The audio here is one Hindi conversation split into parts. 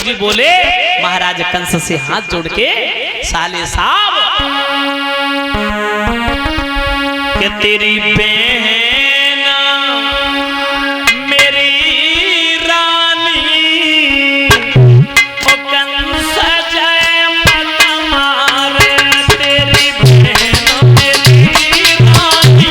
जी बोले महाराज कंस से हाथ जोड़ के, साले साहब कि तेरी बहन मेरी रानी ओ कंस जय मत मारे, तेरी बहन मेरी रानी।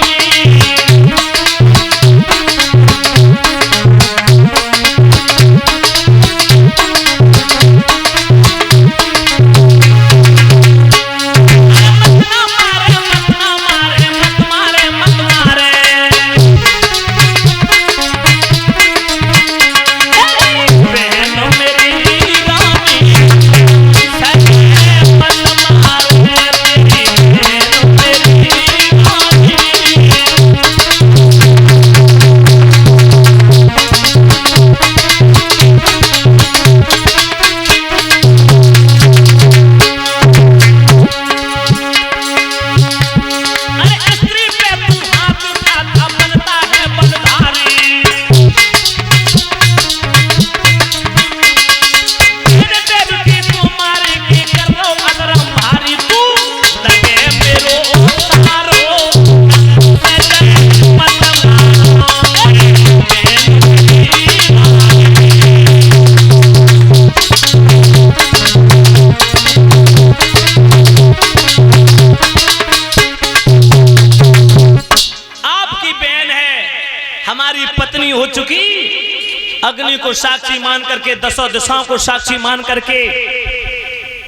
पत्नी हो चुकी, अग्नि को साक्षी मान करके, 10 दिशाओं को साक्षी मान करके,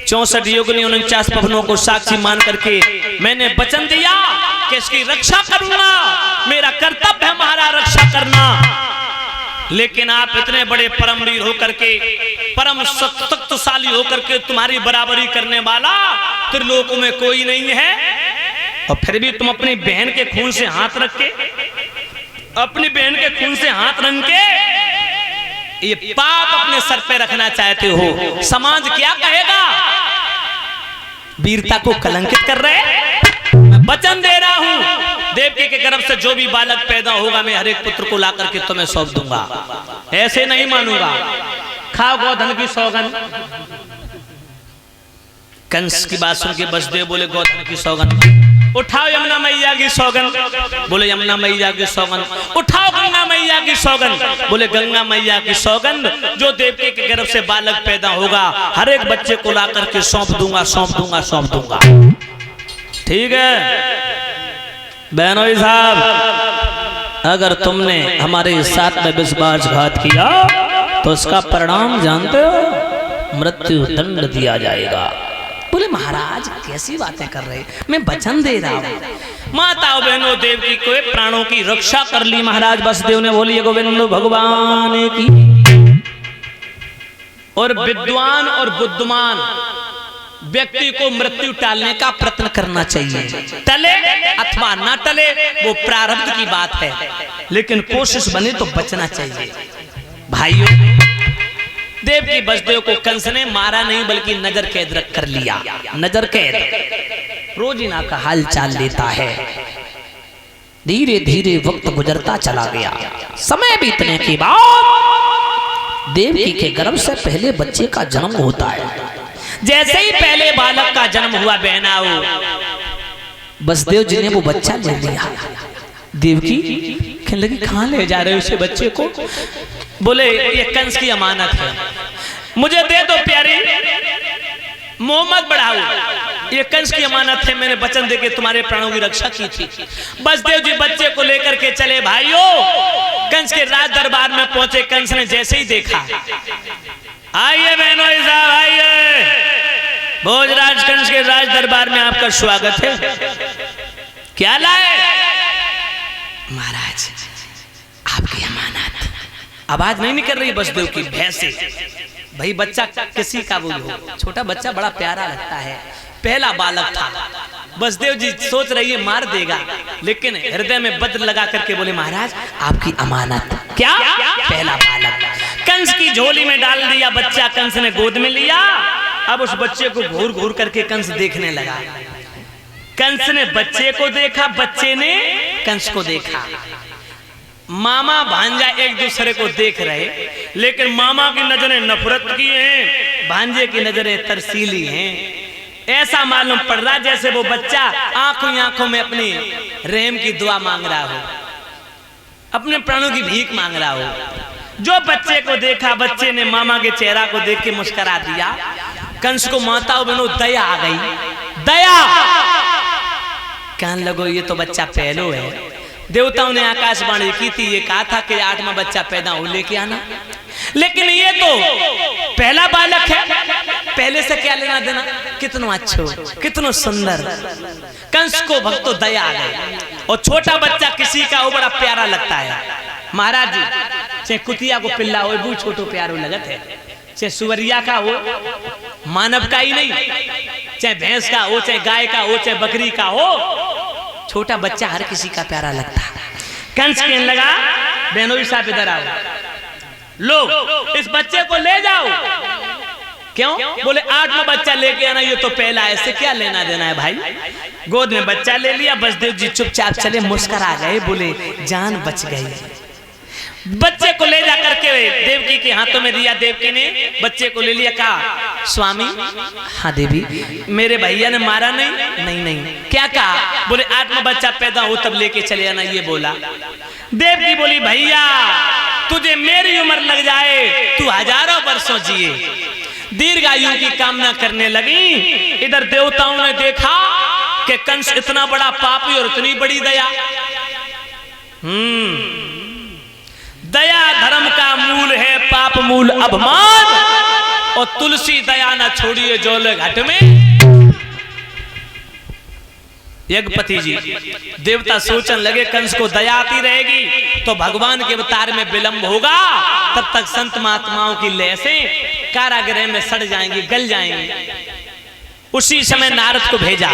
64 योगिनी 49 पवनों को साक्षी मान करके मैंने वचन दिया कि इसकी रक्षा करूंगा, मेरा कर्तव्य है महाराज रक्षा करना। लेकिन आप इतने बड़े परमवीर होकर के, परम शक्तिशाली होकर के, तुम्हारी बराबरी करने वाला त्रिलोक में कोई नहीं है, और फिर भी तुम अपनी बहन के खून से हाथ रख के, अपनी बहन के खून से हाथ रंग के ये पाप अपने सर पे रखना चाहते हो। समाज क्या कहेगा? वीरता को कलंकित कर रहे। मैं वचन दे रहा हूं, देवकी के गर्भ से जो भी बालक पैदा होगा मैं हर एक पुत्र को ला करके तुम्हें सौंप दूंगा, ऐसे नहीं मानूंगा। खाओ गोधन की सौगंध। कंस की बात सुन के वसुदेव बोले गोधन की सौगंध। उठाओ यमुना मैया की सौगंध, बोले यमुना मैया की सौगंध। उठाओ गंगा मैया की सौगंध, बोले गंगा मैया की सौगंध। जो देवकी के गर्भ से बालक पैदा होगा हर एक बच्चे को ला करके सौंप दूंगा, सौंप दूंगा, सौंप दूंगा। ठीक है बहनोई साहब, अगर तुमने हमारे साथ में विश्वासघात किया तो उसका परिणाम जानते हो, मृत्यु दंड दिया जाएगा। बोले महाराज कैसी बातें कर रहे, मैं वचन दे रहा हूँ। माताओं बहनों, देवकी को प्राणों की रक्षा कर ली। महाराज वसुदेव ने बोली गोविंद भगवान की। और विद्वान और बुद्धिमान व्यक्ति को मृत्यु टालने का प्रयत्न करना चाहिए। टले अथवा ना टले वो प्रारब्ध की बात है, लेकिन कोशिश बने तो बचना चाहिए। भाइयों, देवकी वसुदेव को कंस ने मारा नहीं बल्कि नजर कैद कर लिया। नजर कैद, रोजीना का हाल चाल लेता है। धीरे धीरे वक्त गुजरता चला गया। समय बीतने के बाद देवकी के गर्भ से पहले बच्चे का जन्म होता है। जैसे ही पहले बालक का जन्म हुआ बहनाओ, वसुदेव जी ने वो बच्चा ले लिया। देवकी कहने लगी कहाँ ले जा रहे हो उसे बच्चे को? बोले ये कंस की अमानत है, मुझे दे दो प्यारी, मोहम्मद बढ़ाओ, ये कंस की अमानत है, मैंने वचन देके तुम्हारे प्राणों की रक्षा की थी। वसुदेव जी बच्चे को लेकर के चले। भाइयों, कंस के राज दरबार में पहुंचे। कंस ने जैसे ही देखा, आइए बहनों साहब आइए, भोजराज कंस के राज दरबार में आपका स्वागत है। क्या लाए? महाराज आपकी अमानत। आवाज नहीं निकल रही वसुदेव की भय से। भाई बच्चा किसी का वो हो, छोटा बच्चा बड़ा प्यारा लगता है, पहला बालक था। वसुदेव जी सोच रही है मार देगा, लेकिन हृदय में वज्र लगा करके बोले महाराज आपकी अमानत। क्या? पहला बालक कंस की झोली में डाल दिया बच्चा। कंस ने गोद में लिया। अब उस बच्चे को घूर घूर करके कंस देखने लगा। कंस ने बच्चे को देखा, बच्चे ने कंस को देखा। मामा भांजा एक दूसरे को देख रहे, लेकिन मामा की नजरें नफरत की हैं, भांजे की नजरें तरसीली हैं। ऐसा मालूम पड़ रहा जैसे वो बच्चा आंखों आंखों में अपनी रहम की दुआ मांग रहा हो, अपने प्राणों की भीख मांग रहा हो। जो बच्चे को देखा, बच्चे ने मामा के चेहरा को देख के मुस्कुरा दिया। कंस को माताओं बहनों दया आ गई, दया। कहने लगो ये तो बच्चा पहलो है। देवताओं ने आकाशवाणी की थी, ये कहा था कि 8वां बच्चा पैदा हो लेके आना, लेकिन ये तो पहला बालक है, पहले से क्या लेना देना। कितनो अच्छो, कितनो सुंदर। कंस को भक्तों दया आ गई। और छोटा बच्चा किसी का वो बड़ा प्यारा लगता है। महाराज जी चाहे कुतिया को पिल्ला हो वो छोटो प्यारो लगत है, चाहे सुवरिया का हो, मानव का ही नहीं, चाहे भैंस का हो, चाहे गाय का हो, चाहे बकरी का हो, छोटा बच्चा हर किसी का प्यारा लगता है। कंस कहने लगा बहनोई साहब इधर आओ, लो इस बच्चे को ले जाओ। क्यों? बोले 8वां बच्चा लेके आना, ये तो पहला है, इससे क्या लेना देना है भाई। गोद में बच्चा ले लिया। बसदेव जी चुपचाप चले, मुस्कुरा गए, बोले जान बच गई। बच्चे को ले जा करके देवकी के हाथों में दिया। देवकी ने बच्चे को ले लिया, कहा स्वामी। हाँ देवी, मेरे भैया ने मारा नहीं? नहीं नहीं। क्या कहा? बोले 8वां बच्चा पैदा हो तब लेके चले आना, ये बोला। देवकी बोली भैया तुझे मेरी उम्र लग जाए, तू हजारों वर्षों जिए, दीर्घायु की कामना करने लगी। इधर देवताओं ने देखा कि कंस इतना बड़ा पापी और इतनी बड़ी दया। दया धर्म का मूल है, पाप मूल अभिमान। और तुलसी दया न छोड़िए जोले घाट में। यज्ञपति जी देवता सोचने लगे कंस को दया आती रहेगी तो भगवान के अवतार में विलंब होगा, तब तक संत महात्माओं की लय से कारागृह में सड़ जाएंगी, गल जाएंगी। उसी समय नारद को भेजा,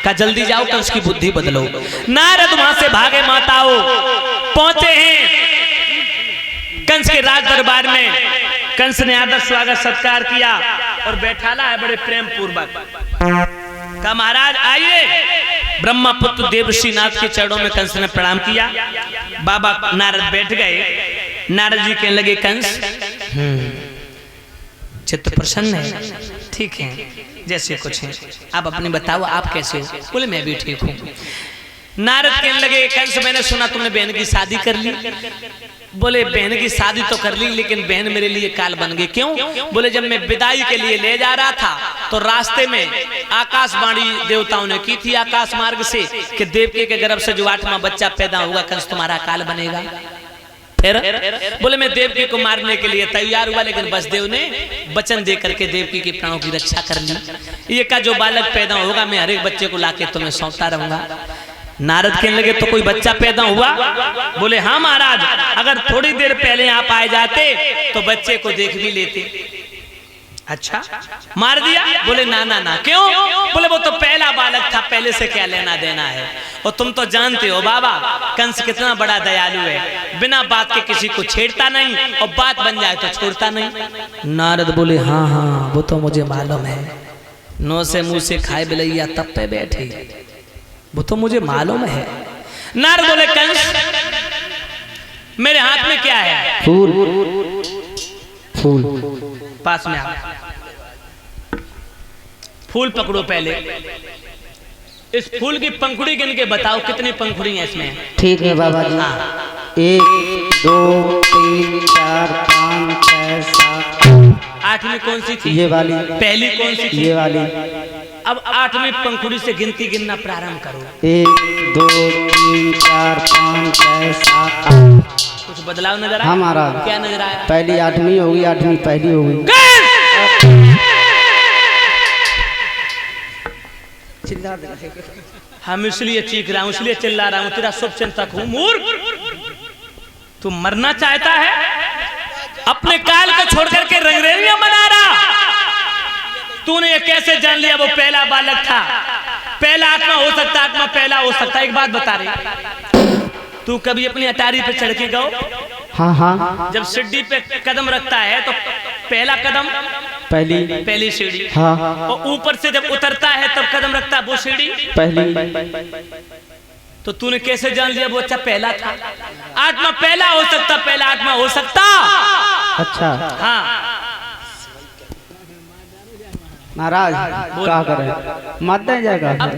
कहा जल्दी जाओ कंस की बुद्धि बदलो। नारद वहां से भागे, माताओं पहुंचे हैं कंस के राज दरबार में। कंस ने आदर स्वागत सत्कार किया और बैठाला है बड़े प्रेम पूर्वक। कहा महाराज आइए। ब्रह्मपुत्र देवर्षि नाथ के चरणों में कंस ने प्रणाम किया। बाबा नारद बैठ गए। नारद जी कहने लगे कंस चित्त प्रसन्न है? ठीक है, जैसे कुछ है। आप अपने बताओ आप कैसे हो? बोले मैं भी ठीक हूँ। नारद कहने लगे कंस मैंने सुना तुमने बहन की शादी कर ली। बोले बहन की शादी तो कर ली, लेकिन बहन मेरे लिए काल बन गई। क्यों? बोले जब मैं विदाई के लिए ले जा रहा था तो रास्ते में आकाशवाणी देवताओं ने की थी आकाश मार्ग से कि देवकी के गर्भ से जो 8वां बच्चा पैदा होगा कंस तुम्हारा काल बनेगा। फिर बोले मैं देवकी को मारने के लिए तैयार हुआ, लेकिन बसदेव ने वचन दे करके देवकी के प्राणों की रक्षा कर ली। ये का जो बालक पैदा होगा मैं हर एक बच्चे को लाके तुम्हें सौंपता रहूंगा। नारद कहने लगे तो कोई बच्चा पैदा हुआ? बोले हाँ महाराज, अगर थोड़ी देर पहले आप आए जाते तो बच्चे को देख भी लेते। अच्छा मार दिया? बोले ना ना ना। क्यों? बोले वो तो पहला बालक था, पहले से क्या लेना देना है। और तुम तो जानते हो बाबा कंस कितना बड़ा दयालु है, बिना बात के किसी को छेड़ता नहीं और बात बन जाए तो छोड़ता नहीं। नारद बोले हाँ हाँ वो तो मुझे मालूम है, नो से मुंह से खाए बिलैया तब पे बैठे, वो तो मुझे मालूम है। नारद बोले कंस मेरे हाथ में क्या है? फूल। फूल पास में आओ, फूल पकड़ो। पहले इस फूल की पंखुड़ी गिन के बताओ कितनी पंखुड़ी है इसमें। ठीक है बाबा जी। 1 2 3 4 5 6 7। 8वीं कौन सी थी? ये वाली। पहली कौन सी थी? ये वाली। अब 8वीं पंखुड़ी से गिनती गिनना प्रारंभ करो। 1 2 3 4 5 6 7 8। कुछ बदलाव नजर आया? हमारा क्या नजर आया? पहली 8वीं होगी, 8वीं पहली होगी। चिल्ला दे। हम इसलिए चीख रहा हूं, इसलिए चिल्ला रहा हूं, तेरा शुभ चिंतक हूं। मूर्ख तू मरना चाहता है, अपने काल को छोड़ करके रंगरेलियां मना रहा। तूने ये कैसे जान लिया वो पहला बालक था? पहला आत्मा हो सकता, आत्मा पहला हो सकता। एक बात बता रही, तू कभी अपनी अटारी पे चढ़ के गो? हाँ हाँ। जब सीढ़ी पे कदम रखता है तो पहला कदम पहली सीढ़ी। हाँ। और ऊपर से जब उतरता है तब कदम रखता है वो सीढ़ी पहली। तो तूने कैसे जान लिया वो बच्चा पहला था? आत्मा पहला हो सकता, पहला आत्मा हो सकता। अच्छा हाँ महाराज क्या करें, मत दे जाएगा।